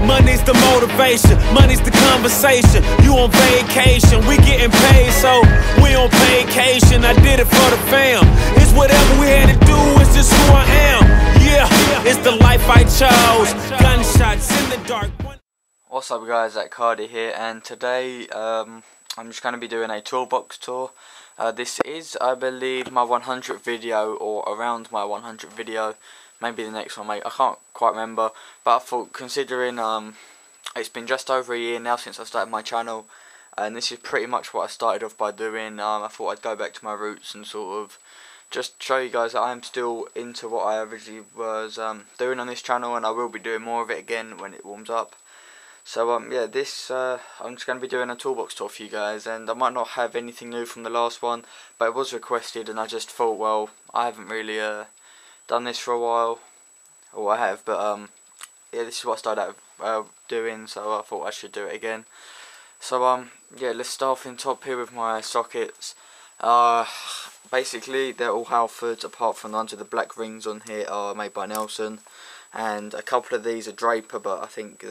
Money's the motivation, money's the conversation. You on vacation, we getting paid, so we on vacation. I did it for the fam. It's whatever we had to do, it's just who I am. Yeah, it's the life I chose. Gunshots in the dark. What's up guys, Cardi here, and today I'm just going to be doing a toolbox tour. This is, I believe, my 100th video, or around my 100th video. Maybe the next one, mate. I can't quite remember, but I thought, considering it's been just over a year now since I started my channel, and this is pretty much what I started off by doing. I thought I'd go back to my roots and sort of just show you guys that I am still into what I originally was doing on this channel, and I will be doing more of it again when it warms up. So yeah, this I'm just going to be doing a toolbox tour for you guys, and I might not have anything new from the last one, but it was requested, and I just thought, well, I haven't really done this for a while, or I have, but yeah, this is what I started out doing, so I thought I should do it again. So yeah, let's start off in top here with my sockets. Basically they're all Halfords, apart from the ones with the black rings on here are made by Nelson, and a couple of these are Draper, but I think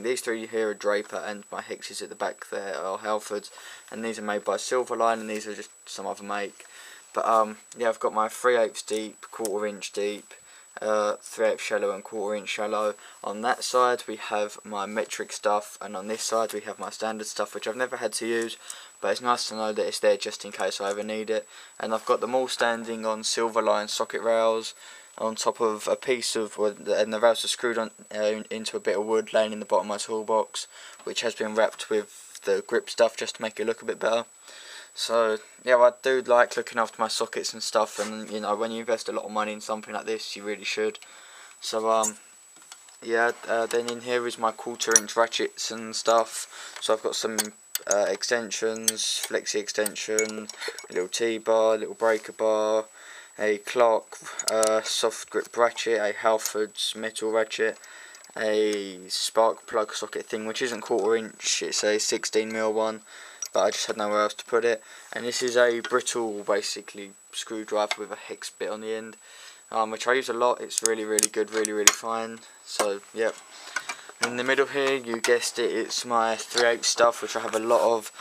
these three here are Draper, and my Hexes at the back there are Halfords, and these are made by Silverline, and these are just some other make. But yeah, I've got my 3/8 deep, 1/4 inch deep, 3/8 shallow and 1/4 inch shallow. On that side we have my metric stuff, and on this side we have my standard stuff, which I've never had to use, but it's nice to know that it's there just in case I ever need it. And I've got them all standing on Silverline socket rails on top of a piece of wood, and the rails are screwed on into a bit of wood laying in the bottom of my toolbox, which has been wrapped with the grip stuff just to make it look a bit better. So yeah, I do like looking after my sockets and stuff, and you know, when you invest a lot of money in something like this, you really should. So yeah, then in here is my 1/4 inch ratchets and stuff. So I've got some extensions, flexi extension, a little T-bar, a little breaker bar, a clock, soft grip ratchet, a Halfords metal ratchet, a spark plug socket thing, which isn't 1/4 inch, it's a 16mm one, but I just had nowhere else to put it. And this is a brittle, basically, screwdriver with a hex bit on the end, which I use a lot. It's really good, really fine. So yep. In the middle here, you guessed it, it's my 3/8 stuff, which I have a lot of.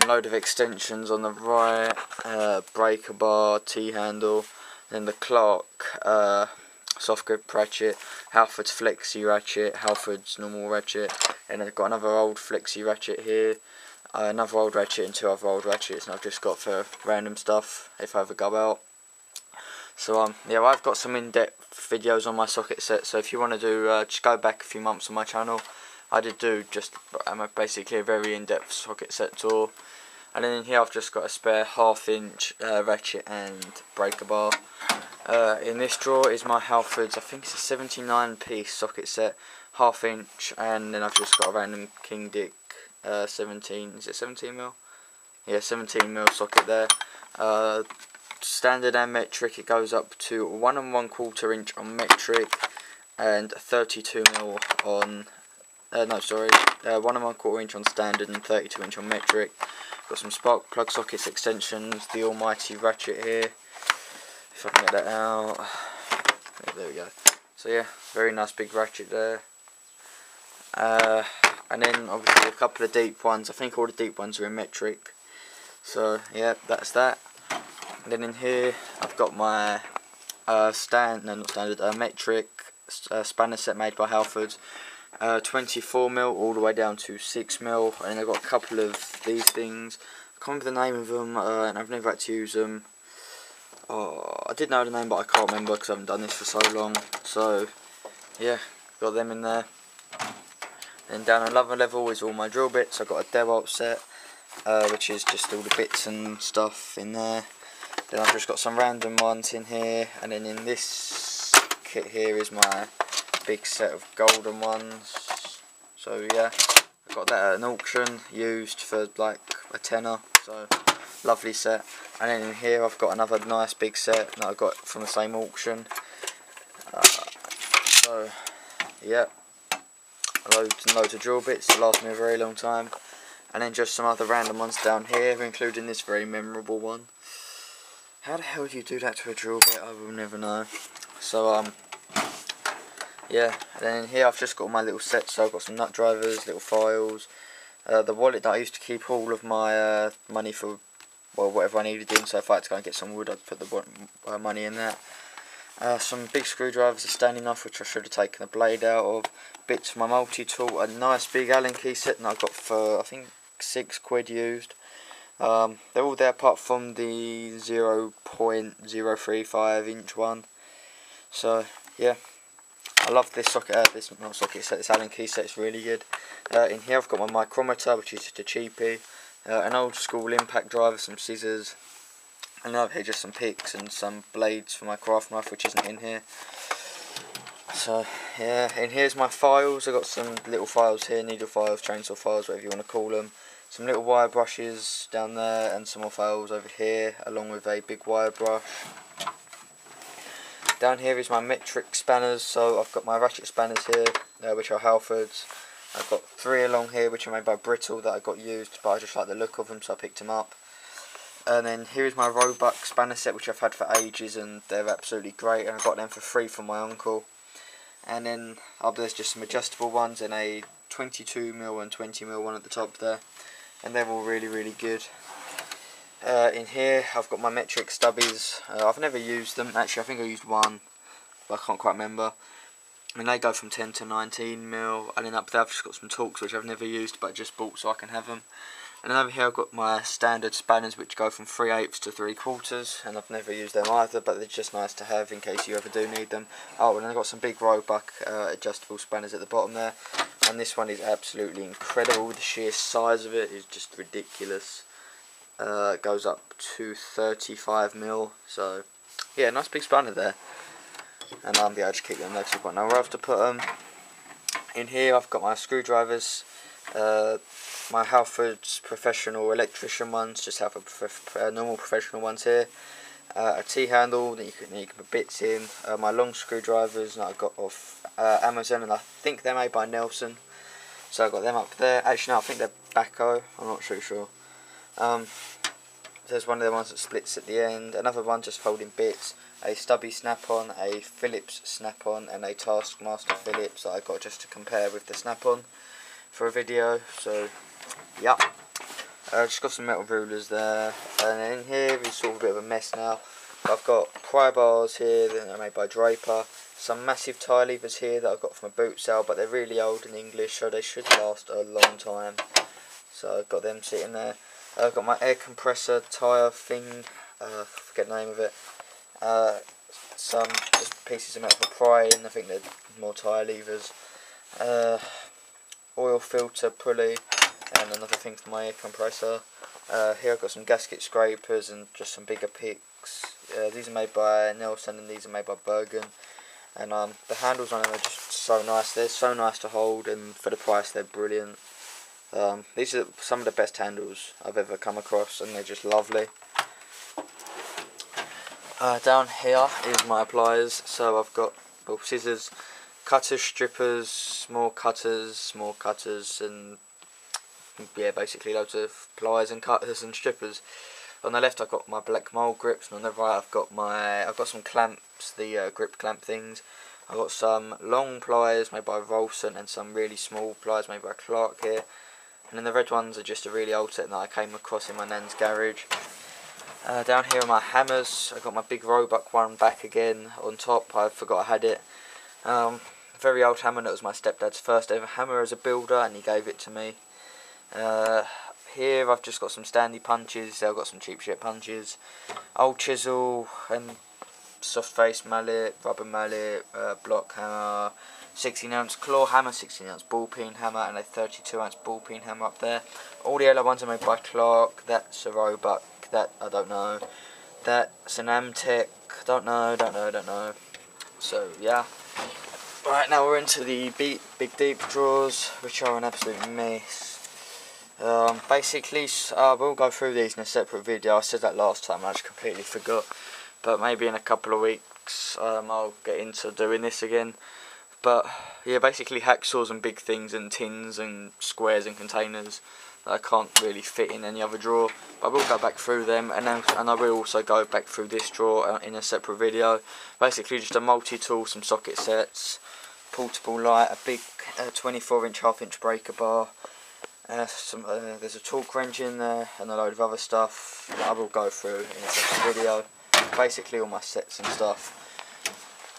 Load of extensions on the right, breaker bar, T-handle, then the clock, soft grip ratchet, Halfords flexi ratchet, Halfords normal ratchet, and I've got another old flexi ratchet here, another old ratchet and two other old ratchets, and I've just got for random stuff if I ever go out. So yeah, well, I've got some in-depth videos on my socket set, so if you want to do, just go back a few months on my channel. I did do just basically a very in-depth socket set tour. And then in here I've just got a spare 1/2 inch ratchet and breaker bar. In this drawer is my Halfords, I think it's a 79 piece socket set, 1/2 inch, and then I've just got a random King Dick 17, is it 17mm? Yeah, 17mm socket there. Standard and metric, it goes up to 1 1/4 inch on metric and 32mm on 1 1/4 inch on standard and 32 inch on metric. Got some spark plug sockets, extensions, the almighty ratchet here, if I can get that out. There we go. So yeah, very nice big ratchet there. And then obviously a couple of deep ones. I think all the deep ones are in metric. So yeah, that's that. And then in here I've got my metric spanner set made by Halfords. 24mm all the way down to 6mm, and I've got a couple of these things. I can't remember the name of them, and I've never had to use them. I did know the name, but I can't remember because I haven't done this for so long. So yeah, got them in there. Then down another level is all my drill bits. I've got a DeWalt set, which is just all the bits and stuff in there. Then I've just got some random ones in here, and then in this kit here is my big set of golden ones. So yeah, I got that at an auction, used for like a tenner, so lovely set. And then in here I've got another nice big set that I got from the same auction. So yeah, loads and loads of drill bits that last me a very long time. And then just some other random ones down here, including this very memorable one. How the hell do you do that to a drill bit? I will never know. So yeah, and then in here I've just got all my little sets. So I've got some nut drivers, little files, the wallet that I used to keep all of my money for, well, whatever I needed in. So if I had to go and get some wood, I'd put the money in that. Some big screwdrivers, a Stanley knife which I should have taken the blade out of, bits for my multi-tool, a nice big Allen key set that I got for I think £6 used. They're all there apart from the 0.035 inch one. So yeah, I love this socket, this Allen key set, it's really good. In here I've got my micrometer, which is just a cheapie, an old school impact driver, some scissors, and over here just some picks and some blades for my craft knife, which isn't in here. So yeah, in here's my files. I've got some little files here, needle files, chainsaw files, whatever you want to call them. Some little wire brushes down there, and some more files over here, along with a big wire brush. Down here is my metric spanners. So I've got my Ratchet spanners here, which are Halfords. I've got 3 along here, which are made by Brittle, that I got used, but I just like the look of them, so I picked them up. And then here is my Roebuck spanner set, which I've had for ages, and they're absolutely great, and I got them for free from my uncle. And then up there's just some adjustable ones, and a 22mm and 20mm one at the top there, and they're all really good. In here I've got my metric stubbies. I've never used them, actually I think I used one, but I can't quite remember. I mean, they go from 10 to 19mm, and then up there I've just got some Torx which I've never used but just bought so I can have them. And then over here I've got my standard spanners which go from 3/8 to 3/4, and I've never used them either, but they're just nice to have in case you ever do need them. Oh, and then I've got some big Roebuck adjustable spanners at the bottom there, and this one is absolutely incredible. The sheer size of it is just ridiculous. It goes up to 35mm, so yeah, nice big spanner there. And I'll be able to keep them there because I've got nowhere else to put them. In here I've got my screwdrivers, my Halfords professional electrician ones, just have normal professional ones here. A T-handle that you can put bits in. My long screwdrivers that I got off Amazon, and I think they're made by Nelson. So I've got them up there. Actually no, I think they're Bacco, I'm not too sure. There's one of the ones that splits at the end, another one just folding bits, a stubby snap-on, a Phillips snap-on, and a Taskmaster Phillips that I got just to compare with the snap-on for a video. So yeah, just got some metal rulers there, and then in here is sort of a bit of a mess now. I've got pry bars here that are made by Draper, some massive tie levers here that I've got from a boot sale, but they're really old and English, so they should last a long time. So I've got them sitting there. I've got my air compressor tyre thing, I forget the name of it. Some just pieces of metal for prying, I think they're more tyre levers. Oil filter pulley, and another thing for my air compressor. Here I've got some gasket scrapers and just some bigger picks. These are made by Nelson and these are made by Bergen. And the handles on them are just so nice. They're so nice to hold, and for the price they're brilliant. These are some of the best handles I've ever come across, and they're just lovely. Down here is my pliers. So I've got scissors, cutters, strippers, more cutters, and yeah, basically loads of pliers and cutters and strippers. On the left I've got my black mold grips, and on the right I've got some clamps, the grip clamp things. I've got some long pliers made by Rolson and some really small pliers made by Clark here. And then the red ones are just a really old set that I came across in my nan's garage. Down here are my hammers. I've got my big Roebuck one back again on top. I forgot I had it. Very old hammer that was my stepdad's first ever hammer as a builder, and he gave it to me. Here I've just got some Stanley punches. I've got some cheap shit punches, old chisel and soft face mallet, rubber mallet, block hammer, 16-ounce claw hammer, 16-ounce ball peen hammer, and a 32-ounce ball peen hammer up there. All the yellow ones are made by Clark. That's a Roebuck. That I don't know. That's an Amtech. Don't know. So yeah. Right, now we're into the big deep drawers, which are an absolute mess. Basically, we'll go through these in a separate video. I said that last time, I just completely forgot. But maybe in a couple of weeks, I'll get into doing this again. But yeah, basically hacksaws and big things and tins and squares and containers that I can't really fit in any other drawer. But I will go back through them, and I will also go back through this drawer in a separate video. Basically just a multi-tool, some socket sets, portable light, a big 24-inch half-inch breaker bar. There's a torque wrench in there and a load of other stuff that I will go through in a second video. Basically all my sets and stuff.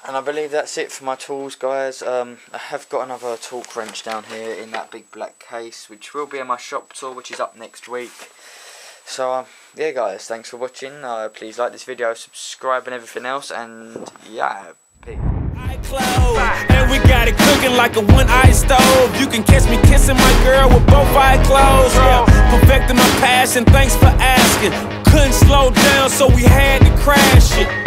And I believe that's it for my tools, guys. I have got another torque wrench down here in that big black case, which will be in my shop tour, which is up next week. So yeah guys, thanks for watching. Please like this video, subscribe and everything else, and yeah, peace. And we got it cooking like a one-eye stove. You can catch me kissing my girl with both eyes closed. Yeah, perfecting my passion, thanks for asking. Couldn't slow down, so we had to crash it.